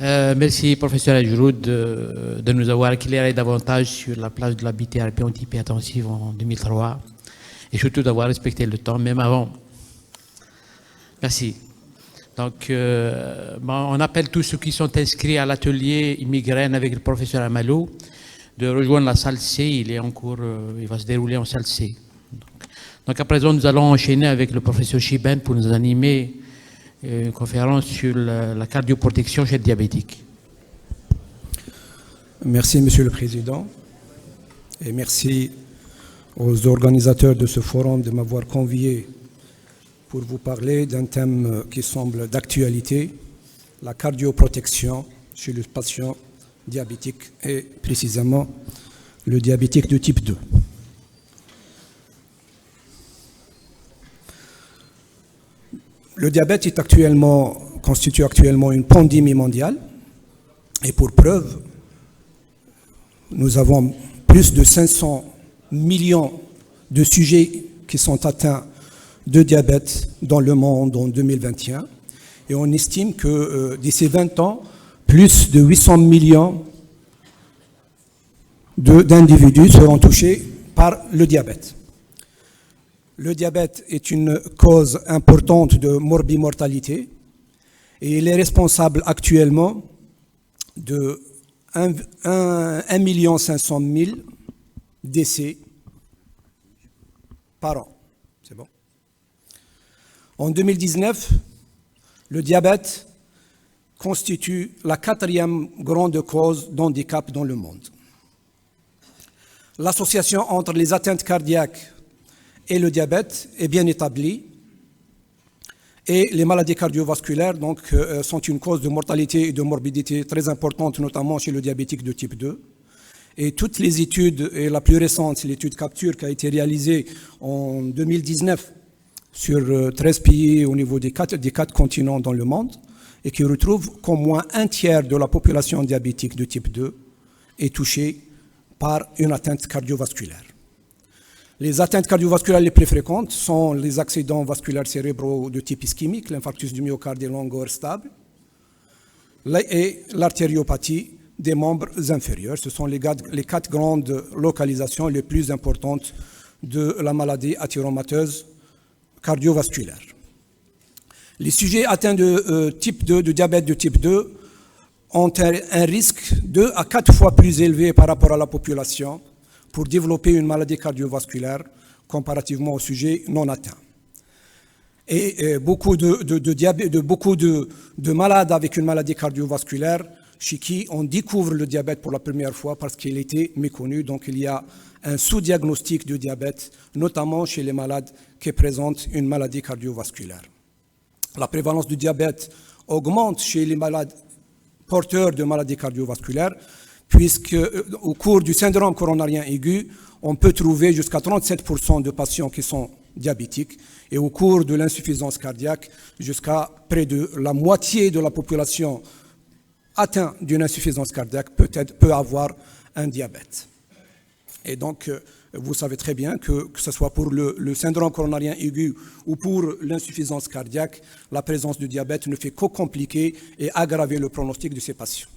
Merci, professeur Ajroud, de nous avoir éclairé davantage sur la place de la bithérapie antihypertensive en 2003 et surtout d'avoir respecté le temps, même avant. Merci. Donc, on appelle tous ceux qui sont inscrits à l'atelier migraine avec le professeur Amalou de rejoindre la salle C. Il est en cours, il va se dérouler en salle C. Donc à présent, nous allons enchaîner avec le professeur Chiben pour nous animer une conférence sur la cardioprotection chez le diabétique. Merci, Monsieur le Président, et merci aux organisateurs de ce forum de m'avoir convié pour vous parler d'un thème qui semble d'actualité, la cardioprotection chez le patient diabétique et précisément le diabétique de type 2. Le diabète constitue actuellement une pandémie mondiale et pour preuve, nous avons plus de 500 millions de sujets qui sont atteints de diabète dans le monde en 2021 et on estime que d'ici 20 ans, plus de 800 millions d'individus seront touchés par le diabète. Le diabète est une cause importante de morbimortalité et il est responsable actuellement de 1 500 000 décès par an. C'est bon. En 2019, le diabète constitue la 4e grande cause d'handicap dans le monde. L'association entre les atteintes cardiaques et le diabète est bien établie et les maladies cardiovasculaires sont une cause de mortalité et de morbidité très importante, notamment chez le diabétique de type 2. Et toutes les études, et la plus récente, c'est l'étude Capture qui a été réalisée en 2019 sur 13 pays au niveau des 4 continents dans le monde et qui retrouve qu'au moins un tiers de la population diabétique de type 2 est touchée par une atteinte cardiovasculaire. Les atteintes cardiovasculaires les plus fréquentes sont les accidents vasculaires cérébraux de type ischémique, l'infarctus du myocarde longueur stable, et l'artériopathie des membres inférieurs. Ce sont les 4 grandes localisations les plus importantes de la maladie athéromateuse cardiovasculaire. Les sujets atteints de type 2, de diabète de type 2, ont un risque 2 à 4 fois plus élevé par rapport à la population pour développer une maladie cardiovasculaire comparativement aux sujets non atteints. Et beaucoup de malades avec une maladie cardiovasculaire chez qui on découvre le diabète pour la première fois parce qu'il était méconnu. Donc il y a un sous-diagnostic de diabète, notamment chez les malades qui présentent une maladie cardiovasculaire. La prévalence du diabète augmente chez les malades porteurs de maladies cardiovasculaires, puisque au cours du syndrome coronarien aigu, on peut trouver jusqu'à 37% de patients qui sont diabétiques, et au cours de l'insuffisance cardiaque, jusqu'à près de la moitié de la population atteinte d'une insuffisance cardiaque peut avoir un diabète. Et donc, vous savez très bien que ce soit pour le syndrome coronarien aigu ou pour l'insuffisance cardiaque, la présence du diabète ne fait que compliquer et aggraver le pronostic de ces patients.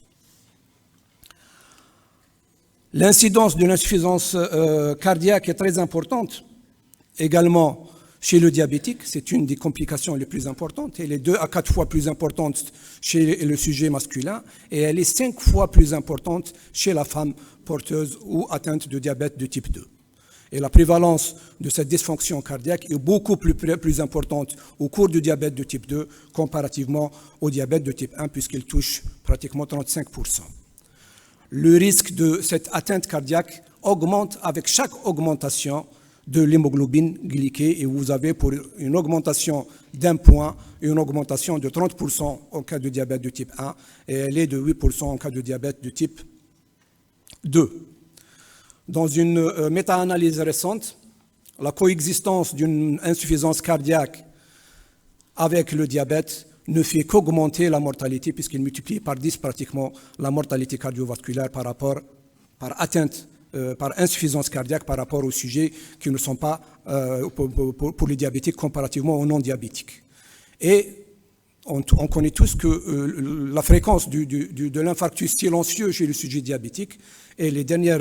L'incidence de l'insuffisance cardiaque est très importante également chez le diabétique. C'est une des complications les plus importantes. Elle est 2 à 4 fois plus importante chez le sujet masculin et elle est 5 fois plus importante chez la femme porteuse ou atteinte de diabète de type 2. Et la prévalence de cette dysfonction cardiaque est beaucoup plus importante au cours du diabète de type 2 comparativement au diabète de type 1 puisqu'il touche pratiquement 35%. Le risque de cette atteinte cardiaque augmente avec chaque augmentation de l'hémoglobine glyquée et vous avez pour une augmentation d'1 point, une augmentation de 30% en cas de diabète de type 1 et elle est de 8% en cas de diabète de type 2. Dans une méta-analyse récente, la coexistence d'une insuffisance cardiaque avec le diabète ne fait qu'augmenter la mortalité puisqu'il multiplie par 10 pratiquement la mortalité cardiovasculaire par insuffisance cardiaque par rapport aux sujets qui ne sont pas pour les diabétiques comparativement aux non-diabétiques. Et on connaît tous que la fréquence de l'infarctus silencieux chez le sujet diabétique et les derniers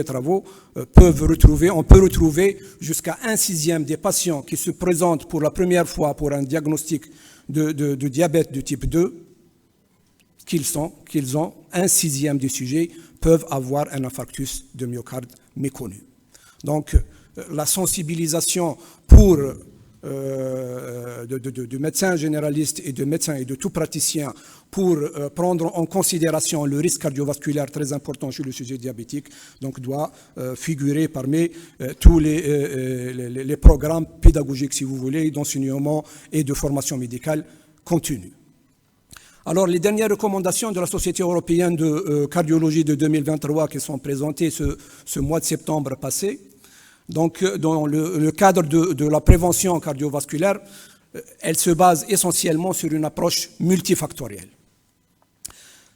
travaux on peut retrouver jusqu'à 1/6 des patients qui se présentent pour la première fois pour un diagnostic de diabète de type 2, qu'ils ont 1/6 des sujets peuvent avoir un infarctus de myocarde méconnu. Donc la sensibilisation pour de médecins généralistes et de médecins et de tout praticien pour prendre en considération le risque cardiovasculaire très important chez le sujet diabétique, donc doit figurer parmi tous les programmes pédagogiques, si vous voulez, d'enseignement et de formation médicale continue. Alors, les dernières recommandations de la Société européenne de cardiologie de 2023 qui sont présentées ce mois de septembre passé, donc, dans le cadre de la prévention cardiovasculaire, elle se base essentiellement sur une approche multifactorielle.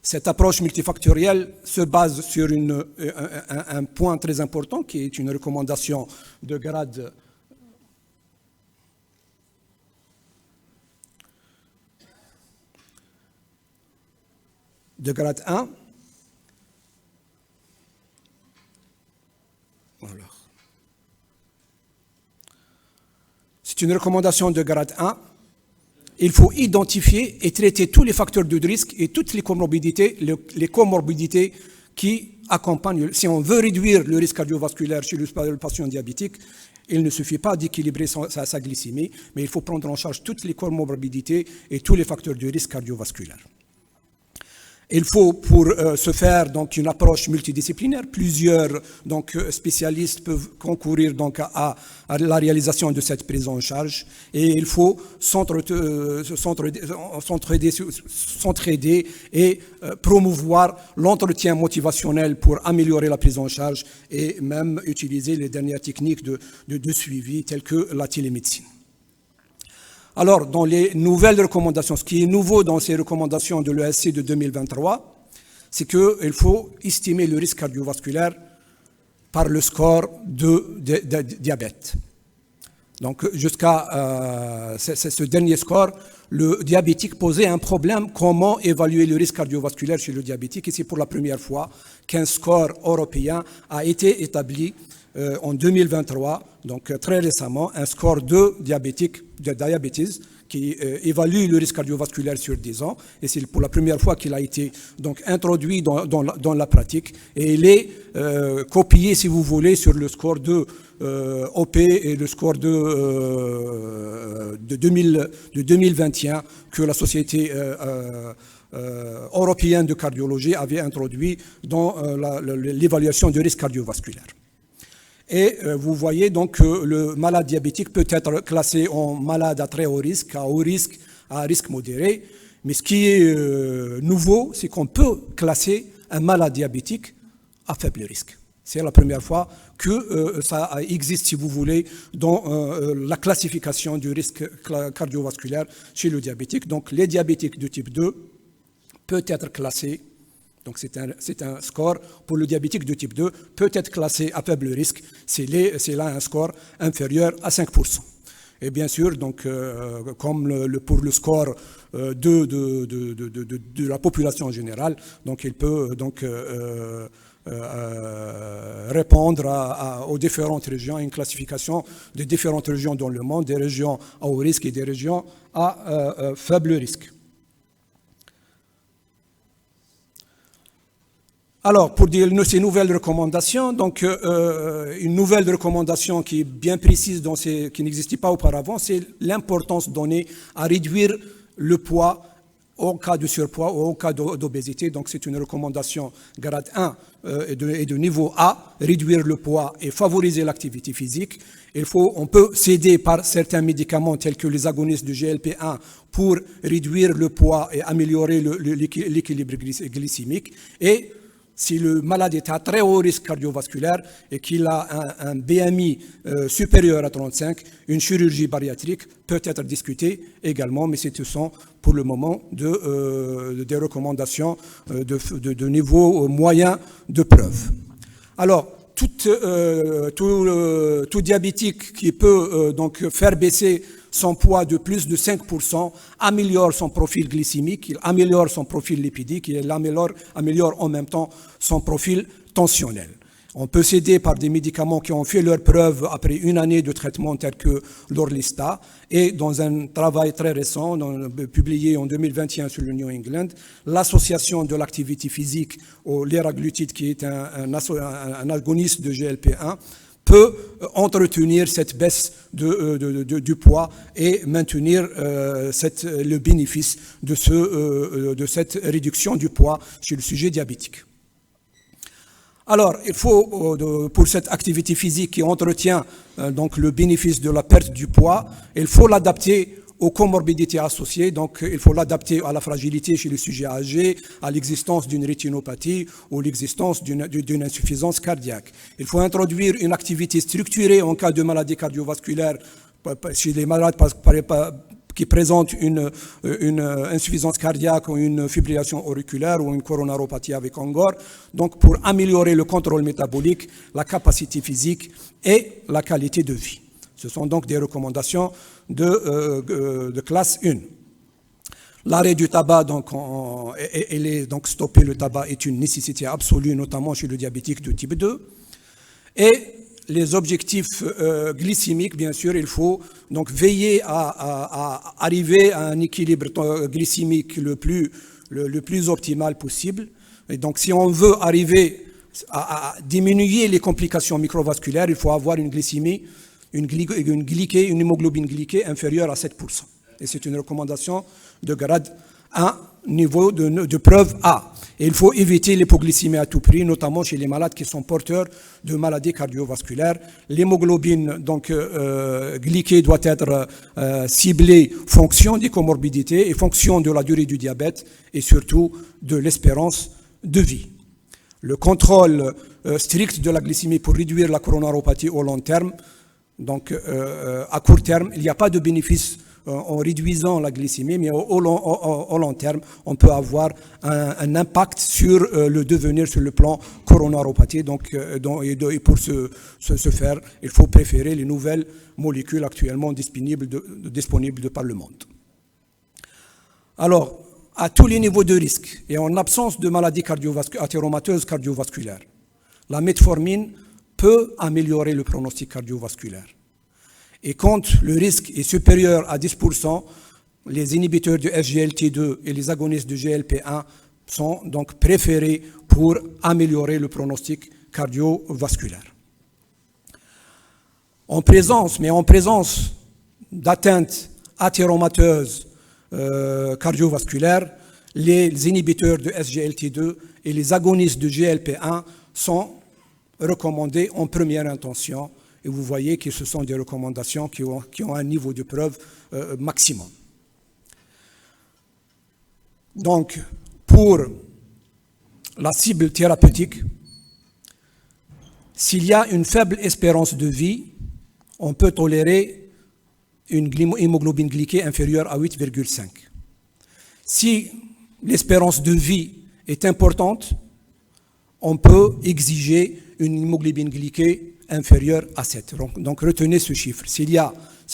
Cette approche multifactorielle se base sur un point très important qui est une recommandation de grade de grade 1. Voilà. C'est une recommandation de grade 1. Il faut identifier et traiter tous les facteurs de risque et toutes les comorbidités qui accompagnent. Si on veut réduire le risque cardiovasculaire chez le patient diabétique, il ne suffit pas d'équilibrer sa glycémie, mais il faut prendre en charge toutes les comorbidités et tous les facteurs de risque cardiovasculaire. Il faut pour ce faire donc une approche multidisciplinaire. Plusieurs donc spécialistes peuvent concourir donc à la réalisation de cette prise en charge et il faut s'entraider et promouvoir l'entretien motivationnel pour améliorer la prise en charge et même utiliser les dernières techniques de suivi telles que la télémédecine. Alors, dans les nouvelles recommandations, ce qui est nouveau dans ces recommandations de l'ESC de 2023, c'est qu'il faut estimer le risque cardiovasculaire par le score de diabète. Donc, jusqu'à ce dernier score, le diabétique posait un problème, comment évaluer le risque cardiovasculaire chez le diabétique. Et c'est pour la première fois qu'un score européen a été établi en 2023, donc très récemment, un score de diabétique, de diabetes, qui évalue le risque cardiovasculaire sur 10 ans. Et c'est pour la première fois qu'il a été donc introduit dans la pratique. Et il est copié, si vous voulez, sur le score de OP et le score de 2021 que la Société européenne de cardiologie avait introduit dans l'évaluation du risque cardiovasculaire. Et vous voyez donc que le malade diabétique peut être classé en malade à très haut risque, à risque modéré. Mais ce qui est nouveau, c'est qu'on peut classer un malade diabétique à faible risque. C'est la première fois que ça existe, si vous voulez, dans la classification du risque cardiovasculaire chez le diabétique. Donc les diabétiques de type 2 peuvent être classés. Donc c'est un score pour le diabétique de type 2, peut être classé à faible risque, c'est là un score inférieur à 5%. Et bien sûr, donc, comme pour le score de la population en général, donc il peut donc, répondre aux différentes régions, à une classification des différentes régions dans le monde, des régions à haut risque et des régions à faible risque. Alors, pour dire ces nouvelles recommandations, donc une nouvelle recommandation qui est bien précise, qui n'existait pas auparavant, c'est l'importance donnée à réduire le poids au cas de surpoids ou au cas d'obésité. Donc c'est une recommandation grade 1 et de niveau A, réduire le poids et favoriser l'activité physique. On peut s'aider par certains médicaments tels que les agonistes du GLP-1 pour réduire le poids et améliorer l'équilibre glycémique. Et si le malade est à très haut risque cardiovasculaire et qu'il a un BMI supérieur à 35, une chirurgie bariatrique peut être discutée également, mais ce sont pour le moment des recommandations de niveau moyen de preuve. Alors, tout diabétique qui peut donc faire baisser son poids de plus de 5%, améliore son profil glycémique, il améliore son profil lipidique et il améliore en même temps son profil tensionnel. On peut s'aider par des médicaments qui ont fait leur preuve après une année de traitement tel que l'Orlistat. Et dans un travail très récent, publié en 2021 sur le New England, l'association de l'activité physique au liraglutide, qui est un agoniste de GLP-1, peut entretenir cette baisse du poids et maintenir le bénéfice de cette réduction du poids chez le sujet diabétique. Alors, il faut, pour cette activité physique qui entretient donc le bénéfice de la perte du poids, il faut l'adapter aux comorbidités associées, donc il faut l'adapter à la fragilité chez les sujets âgés, à l'existence d'une rétinopathie ou l'existence d'une insuffisance cardiaque. Il faut introduire une activité structurée en cas de maladie cardiovasculaire chez les malades qui présentent une insuffisance cardiaque ou une fibrillation auriculaire ou une coronaropathie avec angor, donc pour améliorer le contrôle métabolique, la capacité physique et la qualité de vie. Ce sont donc des recommandations de classe 1. L'arrêt du tabac, donc stopper le tabac est une nécessité absolue, notamment chez le diabétique de type 2. Et les objectifs glycémiques, bien sûr, il faut donc veiller à arriver à un équilibre glycémique le plus optimal possible. Et donc, si on veut arriver à diminuer les complications microvasculaires, il faut avoir une glycémie, une hémoglobine glyquée inférieure à 7%. Et c'est une recommandation de grade 1, niveau de preuve A. Et il faut éviter l'hypoglycémie à tout prix, notamment chez les malades qui sont porteurs de maladies cardiovasculaires. L'hémoglobine glyquée doit être ciblée fonction des comorbidités et fonction de la durée du diabète et surtout de l'espérance de vie. Le contrôle strict de la glycémie pour réduire la coronaropathie au long terme, donc à court terme, il n'y a pas de bénéfice en réduisant la glycémie, mais au long terme, on peut avoir un impact sur le devenir sur le plan coronaropathie. Et pour ce faire, il faut préférer les nouvelles molécules actuellement disponibles de par le monde. Alors, à tous les niveaux de risque et en absence de maladies athéromateuses cardiovasculaires, la metformine peut améliorer le pronostic cardiovasculaire. Et quand le risque est supérieur à 10%, les inhibiteurs de SGLT2 et les agonistes de GLP-1 sont donc préférés pour améliorer le pronostic cardiovasculaire. En présence d'atteintes athéromateuses cardiovasculaires, les inhibiteurs de SGLT2 et les agonistes de GLP-1 sont recommandés en première intention. Et vous voyez que ce sont des recommandations qui ont un niveau de preuve maximum. Donc, pour la cible thérapeutique, s'il y a une faible espérance de vie, on peut tolérer une hémoglobine glyquée inférieure à 8,5. Si l'espérance de vie est importante, on peut exiger une hémoglobine glyquée inférieure à 7. Donc retenez ce chiffre. Si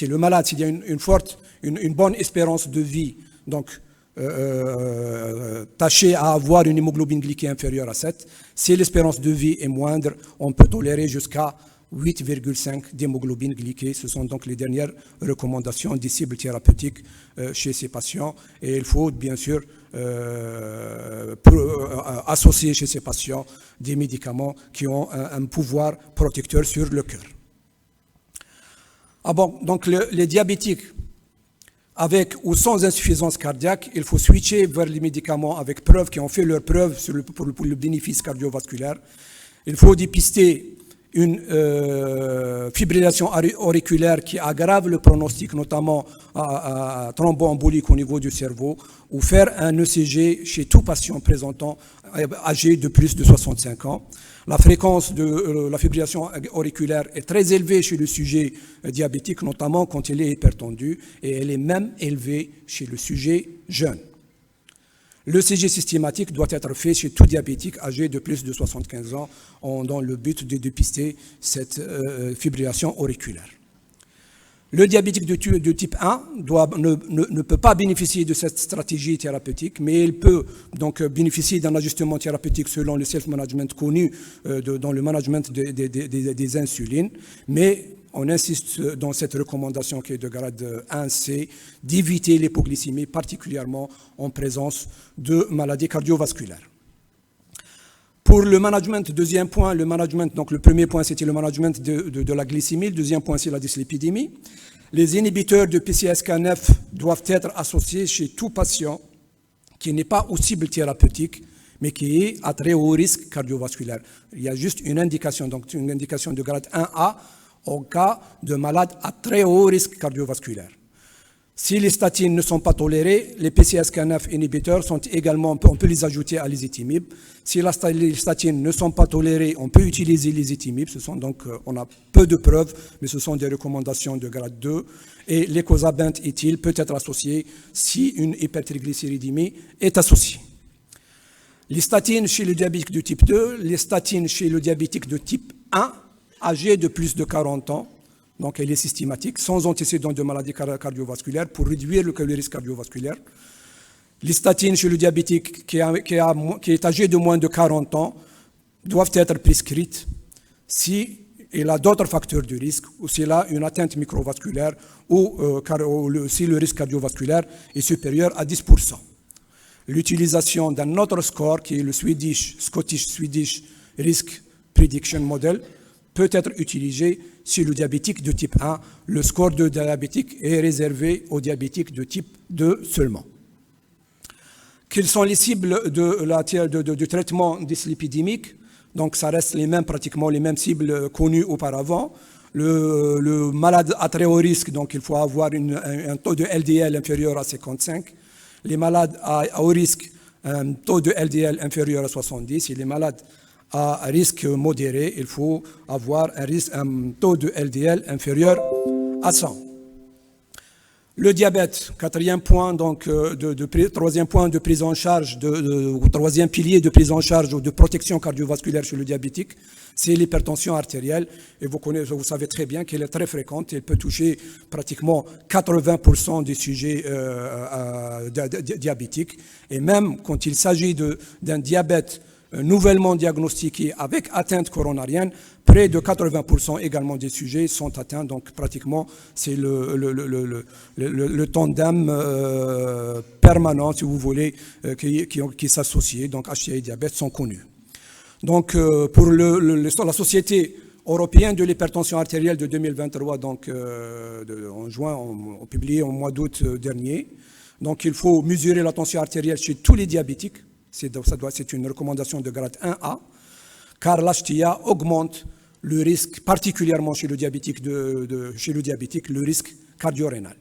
le malade, s'il y a une bonne espérance de vie, donc tâchez à avoir une hémoglobine glyquée inférieure à 7. Si l'espérance de vie est moindre, on peut tolérer jusqu'à 8,5 d'hémoglobine glyquée. Ce sont donc les dernières recommandations des cibles thérapeutiques chez ces patients. Et il faut bien sûr associer chez ces patients des médicaments qui ont un pouvoir protecteur sur le cœur. Donc les diabétiques avec ou sans insuffisance cardiaque, il faut switcher vers les médicaments avec preuve qui ont fait leur preuve pour le bénéfice cardiovasculaire. Il faut dépister une fibrillation auriculaire qui aggrave le pronostic, notamment à thromboembolique au niveau du cerveau, ou faire un ECG chez tout patient présentant âgé de plus de 65 ans. La fréquence de la fibrillation auriculaire est très élevée chez le sujet diabétique, notamment quand il est hypertendu, et elle est même élevée chez le sujet jeune. L'ECG systématique doit être fait chez tout diabétique âgé de plus de 75 ans dans le but de dépister cette fibrillation auriculaire. Le diabétique de type 1 ne peut pas bénéficier de cette stratégie thérapeutique, mais il peut donc bénéficier d'un ajustement thérapeutique selon le self-management connu dans le management des insulines. Mais on insiste dans cette recommandation qui est de grade 1C d'éviter l'hypoglycémie, particulièrement en présence de maladies cardiovasculaires. Pour le management, deuxième point, le management, donc le premier point c'était le management de la glycémie, le deuxième point c'est la dyslipidémie. Les inhibiteurs de PCSK9 doivent être associés chez tout patient qui n'est pas aux cibles thérapeutiques, mais qui est à très haut risque cardiovasculaire. Il y a juste une indication, donc une indication de grade 1A au cas de malades à très haut risque cardiovasculaire. Si les statines ne sont pas tolérées, les PCSK9 inhibiteurs sont également, on peut les ajouter à l'ézetimibe. Si les statines ne sont pas tolérées, on peut utiliser l'ézetimibe. Ce sont donc, on a peu de preuves, mais ce sont des recommandations de grade 2. Et l'écosabint éthyle peut être associé si une hypertriglycéridémie est associée. Les statines chez le diabétique de type 2, les statines chez le diabétique de type 1, âgé de plus de 40 ans, donc elle est systématique, sans antécédents de maladies cardiovasculaires pour réduire le risque cardiovasculaire. Les statines chez le diabétique qui est âgé de moins de 40 ans doivent être prescrites si il a d'autres facteurs de risque ou s'il a une atteinte microvasculaire ou si le risque cardiovasculaire est supérieur à 10%. L'utilisation d'un autre score qui est le Scottish-Swedish Risk Prediction Model peut être utilisé chez le diabétique de type 1. Le score de diabétique est réservé aux diabétiques de type 2 seulement. Quelles sont les cibles du traitement dyslipidémique? Donc ça reste pratiquement les mêmes cibles connues auparavant. Le malade à très haut risque, donc il faut avoir un taux de LDL inférieur à 55. Les malades à haut risque, un taux de LDL inférieur à 70. Et les malades à risque modéré, il faut avoir un taux de LDL inférieur à 100. Le diabète, quatrième point, donc troisième point de prise en charge, troisième pilier de prise en charge ou de protection cardiovasculaire chez le diabétique, c'est l'hypertension artérielle. Et vous savez très bien qu'elle est très fréquente. Elle peut toucher pratiquement 80% des sujets diabétiques. Et même quand il s'agit d'un diabète nouvellement diagnostiqués avec atteinte coronarienne, près de 80% également des sujets sont atteints. Donc pratiquement, c'est le tandem permanent, si vous voulez, qui s'associe. Donc HCI et diabète sont connus. Donc pour la Société européenne de l'hypertension artérielle de 2023, donc en juin, on publié au mois d'août dernier. Donc il faut mesurer la tension artérielle chez tous les diabétiques. C'est une recommandation de grade 1A, car l'HTA augmente le risque, particulièrement chez le diabétique, le risque cardio-rénal.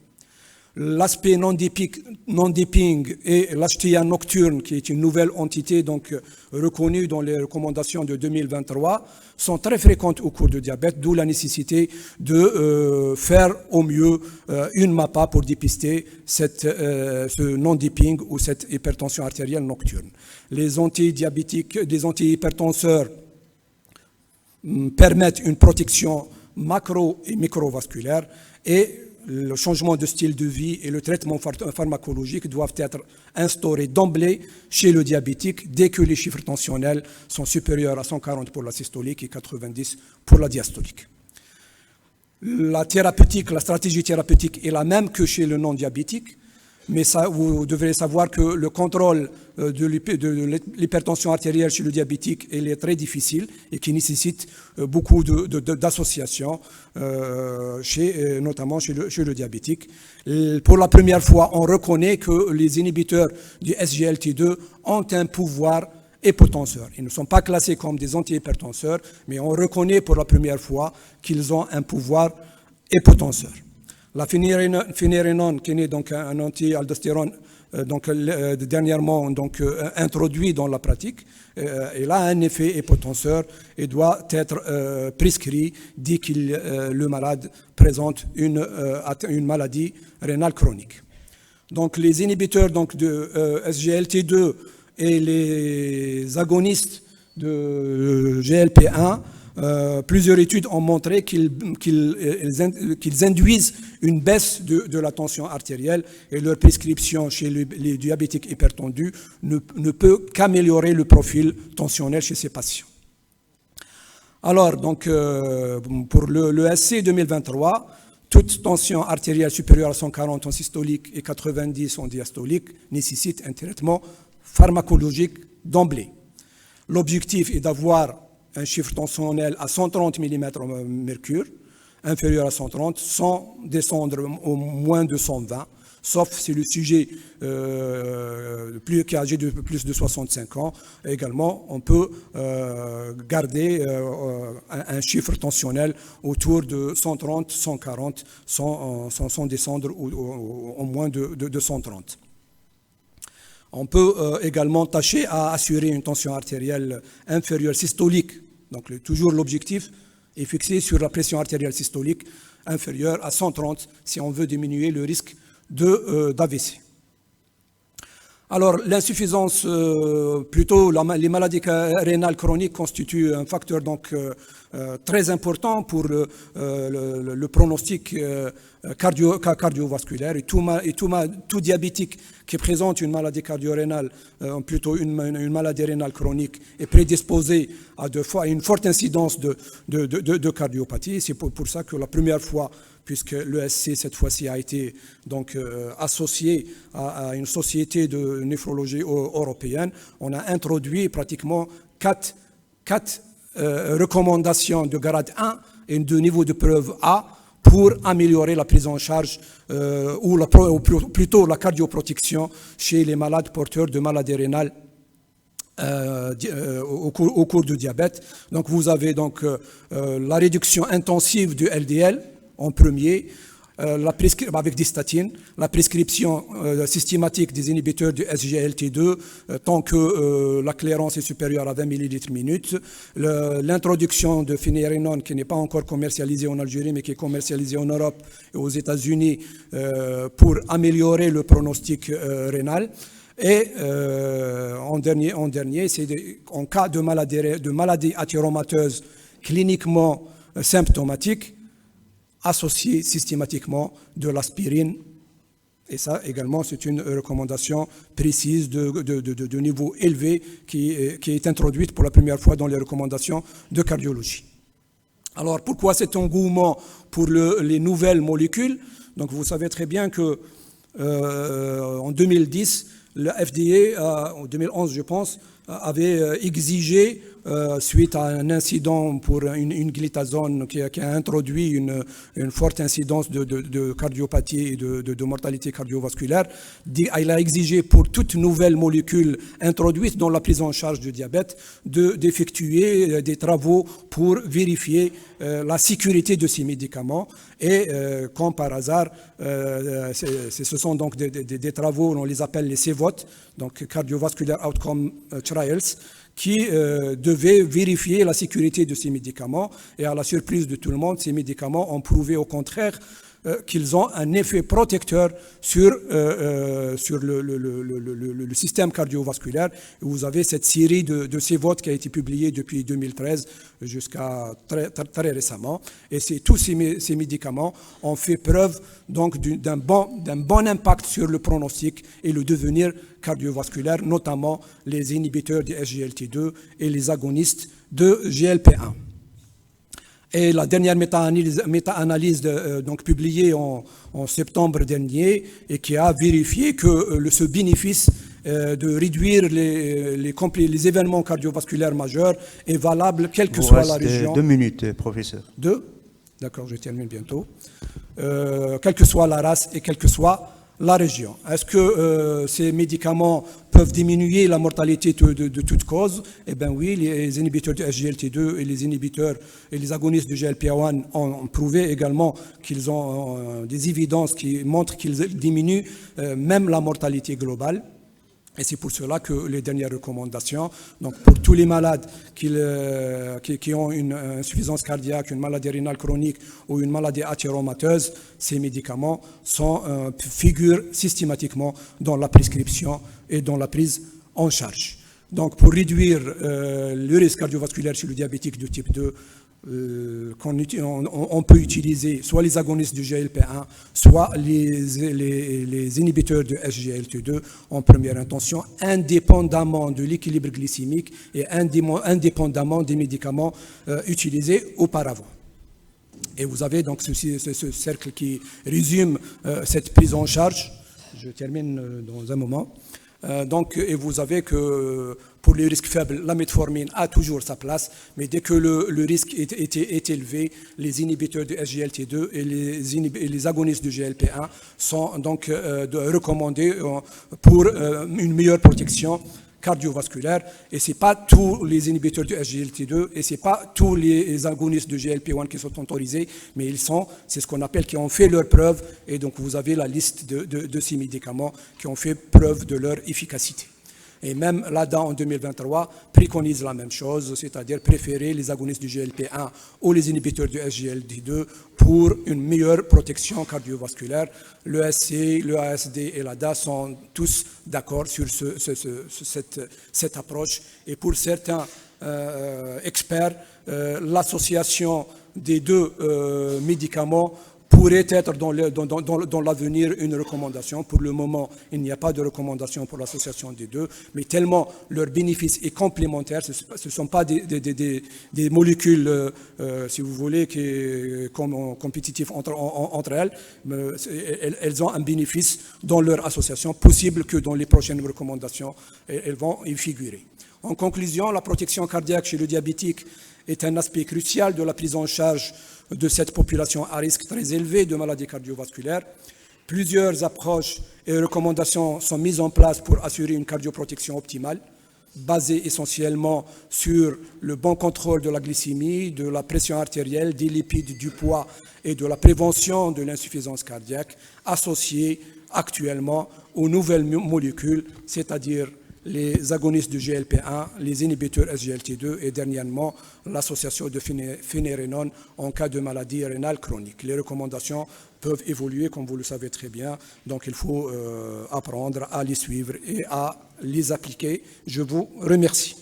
L'aspect non-dipping et l'HTA nocturne, qui est une nouvelle entité donc reconnue dans les recommandations de 2023, sont très fréquentes au cours du diabète, d'où la nécessité de faire au mieux une MAPA pour dépister ce non-dipping ou cette hypertension artérielle nocturne. Les antidiabétiques, des antihypertenseurs permettent une protection macro et microvasculaire et le changement de style de vie et le traitement pharmacologique doivent être instaurés d'emblée chez le diabétique dès que les chiffres tensionnels sont supérieurs à 140 pour la systolique et 90 pour la diastolique. La stratégie thérapeutique est la même que chez le non-diabétique, mais vous devrez savoir que le contrôle de l'hypertension artérielle chez le diabétique est très difficile et qui nécessite beaucoup d'associations, notamment chez le diabétique. Pour la première fois, on reconnaît que les inhibiteurs du SGLT2 ont un pouvoir hypotenseur. Ils ne sont pas classés comme des antihypertenseurs, mais on reconnaît pour la première fois qu'ils ont un pouvoir hypotenseur. La finérenone, qui est donc un anti-aldostérone, dernièrement introduit dans la pratique, elle a un effet hypotenseur et doit être prescrit dès que le malade présente une maladie rénale chronique. Donc les inhibiteurs de SGLT2 et les agonistes de GLP1 plusieurs études ont montré qu'ils induisent une baisse de la tension artérielle et leur prescription chez les diabétiques hypertendus ne peut qu'améliorer le profil tensionnel chez ces patients. Alors, donc, pour le SC 2023, toute tension artérielle supérieure à 140 en systolique et 90 en diastolique nécessite un traitement pharmacologique d'emblée. L'objectif est d'avoir un chiffre tensionnel à 130 mm/mercure, inférieur à 130, sans descendre au moins de 120, sauf si le sujet qui est âgé de plus de 65 ans. Également, on peut garder un chiffre tensionnel autour de 130, 140, sans descendre au moins de 130. On peut également tâcher à assurer une tension artérielle inférieure systolique. Donc toujours l'objectif est fixé sur la pression artérielle systolique inférieure à 130 si on veut diminuer le risque d'AVC. Alors, l'insuffisance, plutôt les maladies rénales chroniques constituent un facteur donc, très important pour le pronostic cardiovasculaire. Et tout diabétique qui présente une maladie cardio-rénale, plutôt une maladie rénale chronique, est prédisposé à une forte incidence de cardiopathie. C'est pour ça que la première fois, puisque l'ESC, cette fois-ci, a été donc, associé à une société de néphrologie européenne, on a introduit pratiquement quatre recommandations de grade 1 et de niveau de preuve A pour améliorer la prise en charge ou plutôt la cardioprotection chez les malades porteurs de maladies rénales au cours du diabète. Donc vous avez donc la réduction intensive du LDL en premier, avec des statines, la prescription systématique des inhibiteurs du SGLT2 tant que la clairance est supérieure à 20 ml/minute, l'introduction de finérenone qui n'est pas encore commercialisée en Algérie mais qui est commercialisée en Europe et aux États-Unis pour améliorer le pronostic rénal. Et en dernier, c'est en cas de maladie athyromateuse cliniquement symptomatique, associer systématiquement de l'aspirine. Et ça également, c'est une recommandation précise de niveau élevé qui est introduite pour la première fois dans les recommandations de cardiologie. Alors, pourquoi cet engouement pour les nouvelles molécules? Donc, vous savez très bien que en 2010, le FDA, en 2011 je pense, avait exigé, suite à un incident pour une glitazone qui a introduit une forte incidence de cardiopathie et de mortalité cardiovasculaire, il a exigé pour toute nouvelle molécule introduite dans la prise en charge du diabète d'effectuer des travaux pour vérifier la sécurité de ces médicaments. Et comme par hasard, ce sont donc des travaux, on les appelle les CVOT, donc Cardiovascular Outcome Trials, qui devaient vérifier la sécurité de ces médicaments. Et à la surprise de tout le monde, ces médicaments ont prouvé au contraire qu'ils ont un effet protecteur sur le système cardiovasculaire. Vous avez cette série de CVOT qui a été publiée depuis 2013 jusqu'à très récemment. Et tous ces médicaments ont fait preuve donc d'un bon impact sur le pronostic et le devenir cardiovasculaire, notamment les inhibiteurs de SGLT2 et les agonistes de GLP1. Et la dernière méta-analyse donc publiée en septembre dernier et qui a vérifié que ce bénéfice de réduire les événements cardiovasculaires majeurs est valable quelle que soit la région. 2 minutes, professeur. 2 ? D'accord, je termine bientôt. Quelle que soit la race et quelle que soit la région. Est-ce que ces médicaments peuvent diminuer la mortalité de toute cause? Eh bien oui, les inhibiteurs de SGLT2 et les inhibiteurs et les agonistes de GLP1 ont prouvé également qu'ils ont des évidences qui montrent qu'ils diminuent même la mortalité globale. Et c'est pour cela que les dernières recommandations, donc pour tous les malades qui ont une insuffisance cardiaque, une maladie rénale chronique ou une maladie athyromateuse, ces médicaments figurent systématiquement dans la prescription et dans la prise en charge. Donc, pour réduire le risque cardiovasculaire chez le diabétique de type 2, on peut utiliser soit les agonistes du GLP-1, soit les inhibiteurs de SGLT2 en première intention, indépendamment de l'équilibre glycémique et indépendamment des médicaments utilisés auparavant. Et vous avez donc ce cercle qui résume cette prise en charge. Je termine dans un moment. Et vous avez que pour les risques faibles, la metformine a toujours sa place, mais dès que le risque est élevé, les inhibiteurs de SGLT2 et les agonistes du GLP-1 sont donc recommandés pour une meilleure protection cardiovasculaire. Et ce n'est pas tous les inhibiteurs de SGLT2 et ce n'est pas tous les agonistes de GLP-1 qui sont autorisés, mais c'est ce qu'on appelle, qui ont fait leur preuve. Et donc vous avez la liste de ces médicaments qui ont fait preuve de leur efficacité. Et même l'ADA en 2023 préconise la même chose, c'est-à-dire préférer les agonistes du GLP-1 ou les inhibiteurs du SGLT2 pour une meilleure protection cardiovasculaire. L'ESC, l'EASD et l'ADA sont tous d'accord sur cette approche. Et pour certains experts, l'association des deux médicaments pourrait être dans l'avenir une recommandation. Pour le moment, il n'y a pas de recommandation pour l'association des deux, mais tellement leur bénéfice est complémentaire, ce ne sont pas des molécules, si vous voulez, compétitives entre elles, mais elles ont un bénéfice dans leur association, possible que dans les prochaines recommandations, elles vont y figurer. En conclusion, la protection cardiaque chez le diabétique est un aspect crucial de la prise en charge de cette population à risque très élevé de maladies cardiovasculaires. Plusieurs approches et recommandations sont mises en place pour assurer une cardioprotection optimale, basée essentiellement sur le bon contrôle de la glycémie, de la pression artérielle, des lipides, du poids et de la prévention de l'insuffisance cardiaque, associée actuellement aux nouvelles molécules, c'est-à-dire les agonistes du GLP-1, les inhibiteurs SGLT2 et dernièrement l'association de finérénone en cas de maladie rénale chronique. Les recommandations peuvent évoluer, comme vous le savez très bien, donc il faut apprendre à les suivre et à les appliquer. Je vous remercie.